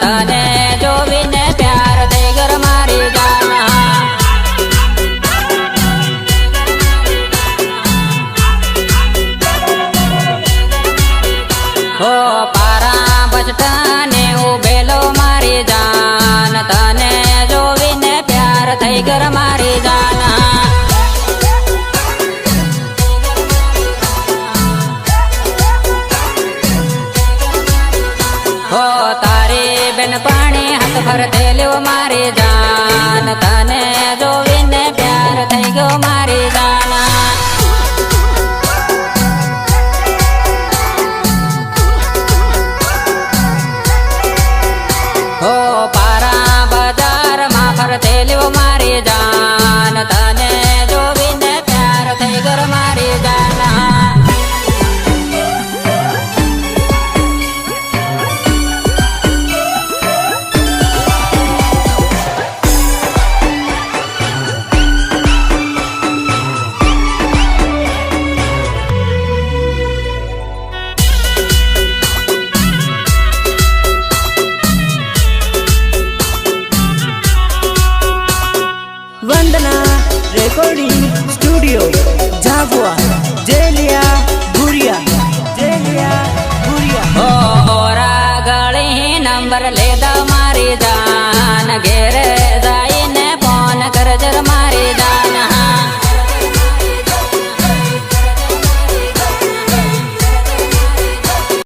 તને જોવીને પ્યાર થઈ ગર મારી જાન હો પારા બચટાને ઉભેલો મારી જાન તને જોવીને પ્યાર થઈ ગર મારી જાન હો તારી બેન પાણી હાથ ફરતે લેવો મારી જાન તને જોવીને પ્યાર થઈ ગયો મારી જાન હો પારા બજારમાં ફરતે લેવો મારી જાન તને જોવીને પ્યાર થઈ ગર મારી જાન वंदना रेकॉर्डिंग स्टूडियो झाबुआ जेलिया भूरिया हो ओरा गली नंबर ले दो मारी जान घेरे